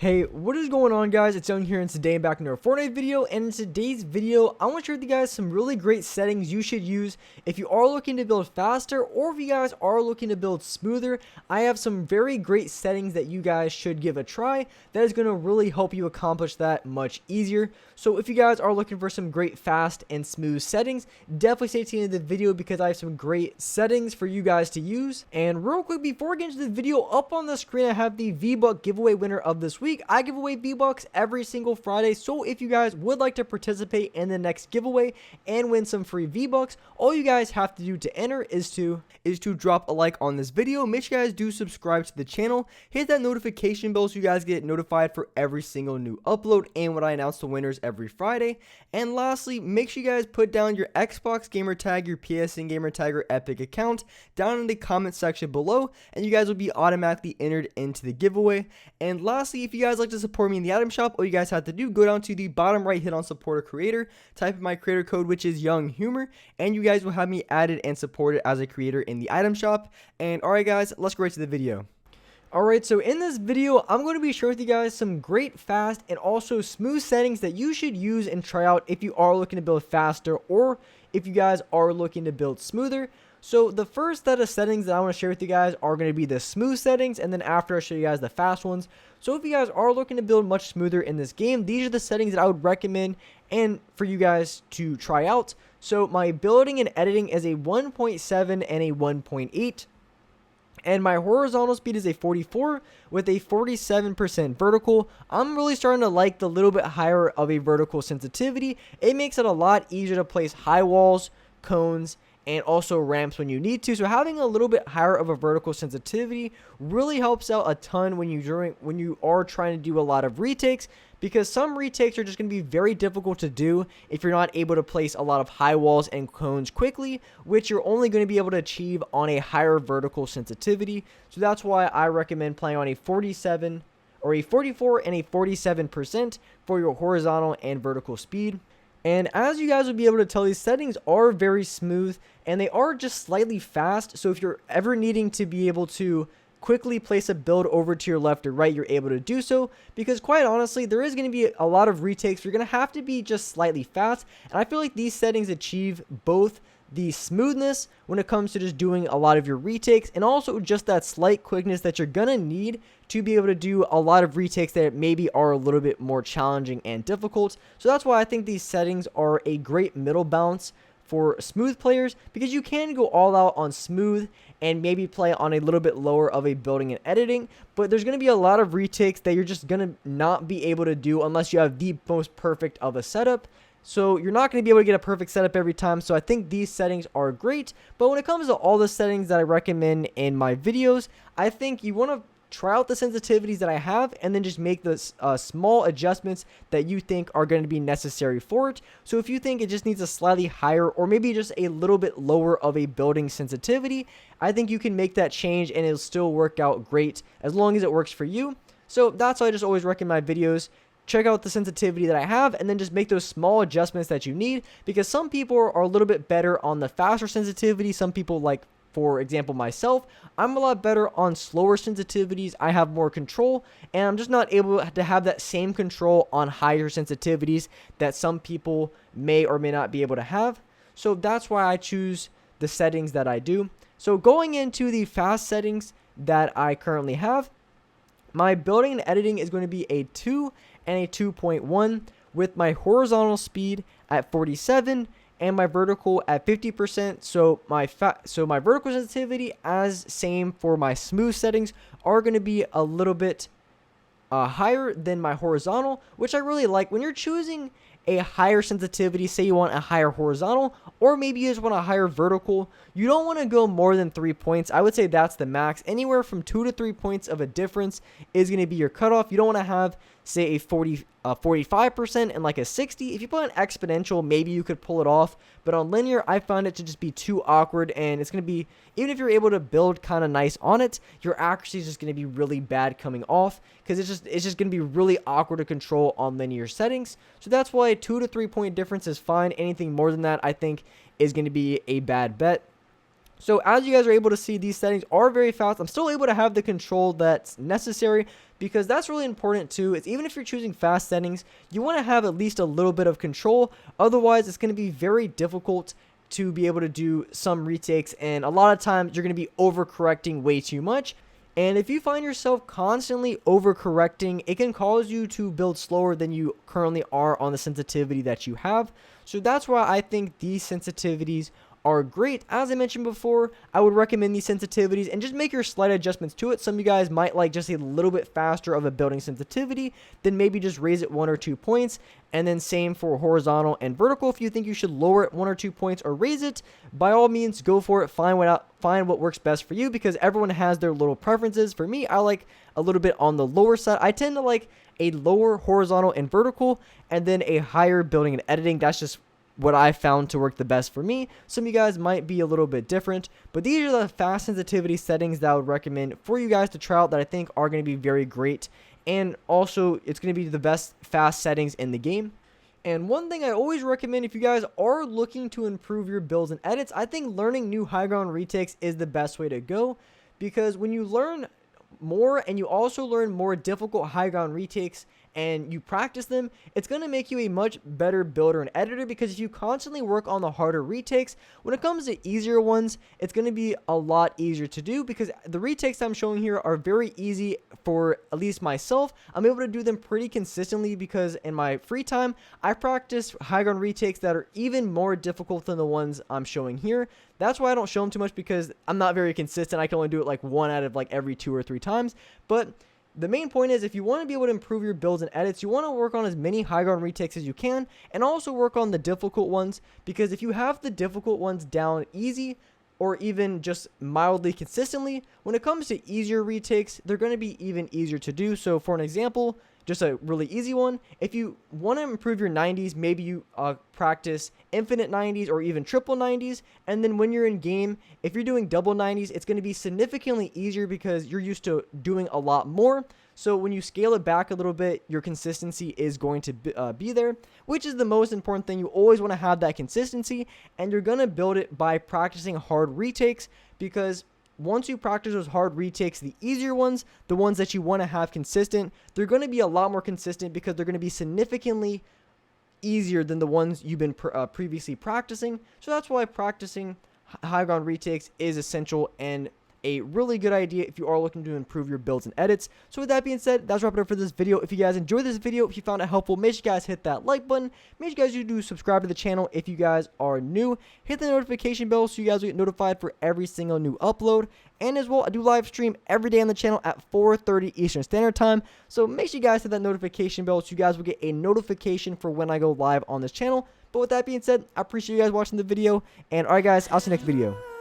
Hey, what is going on, guys? It's Young here, and today I'm back in our Fortnite video. And in today's video, I want to share with you guys some really great settings you should use if you are looking to build faster, or if you guys are looking to build smoother. I have some very great settings that you guys should give a try that is going to really help you accomplish that much easier. So if you guys are looking for some great fast and smooth settings, definitely stay to the end of the video because I have some great settings for you guys to use. And real quick, before we get into the video, up on the screen I have the V-Buck giveaway winner of this week. I give away V-Bucks every single Friday, so if you guys would like to participate in the next giveaway and win some free V-Bucks, all you guys have to do to enter is to drop a like on this video. Make sure you guys do subscribe to the channel, hit that notification bell so you guys get notified for every single new upload and when I announce the winners every Friday. And lastly, make sure you guys put down your Xbox gamer tag, your PSN gamer tag, or Epic account down in the comment section below, and you guys will be automatically entered into the giveaway. And lastly, if you guys like to support me in the item shop, all you guys have to do, go down to the bottom right, hit on support a creator, type in my creator code, which is Young Humor, and you guys will have me added and supported as a creator in the item shop. And alright guys, let's go right to the video. Alright, so in this video, I'm going to be sharing with you guys some great fast and also smooth settings that you should use and try out if you are looking to build faster or if you guys are looking to build smoother. So the first set of settings that I want to share with you guys are going to be the smooth settings, and then after I show you guys the fast ones. So if you guys are looking to build much smoother in this game, these are the settings that I would recommend and for you guys to try out. So my building and editing is a 1.7 and a 1.8. And my horizontal speed is a 44 with a 47% vertical. I'm really starting to like the little bit higher of a vertical sensitivity. It makes it a lot easier to place high walls, cones, and also ramps when you need to. So having a little bit higher of a vertical sensitivity really helps out a ton when you are trying to do a lot of retakes, because some retakes are just going to be very difficult to do if you're not able to place a lot of high walls and cones quickly, which you're only going to be able to achieve on a higher vertical sensitivity. So that's why I recommend playing on a 47 or a 44 and a 47% for your horizontal and vertical speed. And as you guys will be able to tell, these settings are very smooth and they are just slightly fast. So if you're ever needing to be able to quickly place a build over to your left or right, you're able to do so, because quite honestly, there is going to be a lot of retakes. You're going to have to be just slightly fast. And I feel like these settings achieve both the smoothness when it comes to just doing a lot of your retakes, and also just that slight quickness that you're gonna need to be able to do a lot of retakes that maybe are a little bit more challenging and difficult. So that's why I think these settings are a great middle balance for smooth players, because you can go all out on smooth and maybe play on a little bit lower of a building and editing, but there's going to be a lot of retakes that you're just going to not be able to do unless you have the most perfect of a setup. So you're not going to be able to get a perfect setup every time. So I think these settings are great. But when it comes to all the settings that I recommend in my videos, I think you want to try out the sensitivities that I have and then just make the small adjustments that you think are going to be necessary for it. So if you think it just needs a slightly higher or maybe just a little bit lower of a building sensitivity, I think you can make that change and it'll still work out great as long as it works for you. So that's why I just always recommend my videos. Check out the sensitivity that I have and then just make those small adjustments that you need, because some people are a little bit better on the faster sensitivity. Some people, like for example myself, I'm a lot better on slower sensitivities. I have more control and I'm just not able to have that same control on higher sensitivities that some people may or may not be able to have. So that's why I choose the settings that I do. So going into the fast settings that I currently have, my building and editing is going to be a 2 and a 2.1 with my horizontal speed at 47 and my vertical at 50%. So my vertical sensitivity, as same for my smooth settings, are going to be a little bit higher than my horizontal, which I really like. When you're choosing a higher sensitivity, say you want a higher horizontal or maybe you just want a higher vertical, you don't want to go more than 3 points. I would say that's the max. Anywhere from 2 to 3 points of a difference is going to be your cutoff. You don't want to have, say, a 45% and like a 60. If you put an exponential, maybe you could pull it off, but on linear, I found it to just be too awkward, and it's going to be, even if you're able to build kind of nice on it, your accuracy is just going to be really bad coming off, because it's just going to be really awkward to control on linear settings. So that's why a 2 to 3 point difference is fine. Anything more than that, I think, is going to be a bad bet. So as you guys are able to see, these settings are very fast. I'm still able to have the control that's necessary, because that's really important too. It's even if you're choosing fast settings, you want to have at least a little bit of control. Otherwise, it's going to be very difficult to be able to do some retakes, and a lot of times you're going to be overcorrecting way too much. And if you find yourself constantly overcorrecting, it can cause you to build slower than you currently are on the sensitivity that you have. So that's why I think these sensitivities are great. As I mentioned before, I would recommend these sensitivities and just make your slight adjustments to it. Some of you guys might like just a little bit faster of a building sensitivity, then maybe just raise it 1 or 2 points. And then same for horizontal and vertical. If you think you should lower it 1 or 2 points or raise it, by all means go for it. Find what works best for you, because everyone has their little preferences. For me, I like a little bit on the lower side. I tend to like a lower horizontal and vertical, and then a higher building and editing. That's just what I found to work the best for me. Some of you guys might be a little bit different, but these are the fast sensitivity settings that I would recommend for you guys to try out, that I think are going to be very great. And also, it's going to be the best fast settings in the game. And one thing I always recommend if you guys are looking to improve your builds and edits, I think learning new high ground retakes is the best way to go, because when you learn more and you also learn more difficult high ground retakes and you practice them, it's going to make you a much better builder and editor, because if you constantly work on the harder retakes, when it comes to easier ones, it's going to be a lot easier to do, because the retakes I'm showing here are very easy for at least myself. I'm able to do them pretty consistently, because in my free time, I practice high ground retakes that are even more difficult than the ones I'm showing here. That's why I don't show them too much, because I'm not very consistent. I can only do it like 1 out of like every 2 or 3 times. But the main point is, if you want to be able to improve your builds and edits, you want to work on as many high ground retakes as you can, and also work on the difficult ones, because if you have the difficult ones down easy, or even just mildly consistently, when it comes to easier retakes, they're going to be even easier to do. So for an example, just a really easy one, if you want to improve your 90s, maybe you practice infinite 90s or even triple 90s, and then when you're in game, if you're doing double 90s, it's going to be significantly easier because you're used to doing a lot more. So when you scale it back a little bit, your consistency is going to be there, which is the most important thing. You always want to have that consistency, and you're going to build it by practicing hard retakes, because once you practice those hard retakes, the easier ones, the ones that you want to have consistent, they're going to be a lot more consistent, because they're going to be significantly easier than the ones you've been previously practicing. So that's why practicing high ground retakes is essential and a really good idea if you are looking to improve your builds and edits. So with that being said, that's wrapping up for this video. If you guys enjoyed this video, if you found it helpful, make sure you guys hit that like button. Make sure you guys do subscribe to the channel if you guys are new. Hit the notification bell so you guys will get notified for every single new upload. And as well, I do live stream every day on the channel at 4:30 Eastern Standard Time. So make sure you guys hit that notification bell so you guys will get a notification for when I go live on this channel. But with that being said, I appreciate you guys watching the video. And alright guys, I'll see you next video.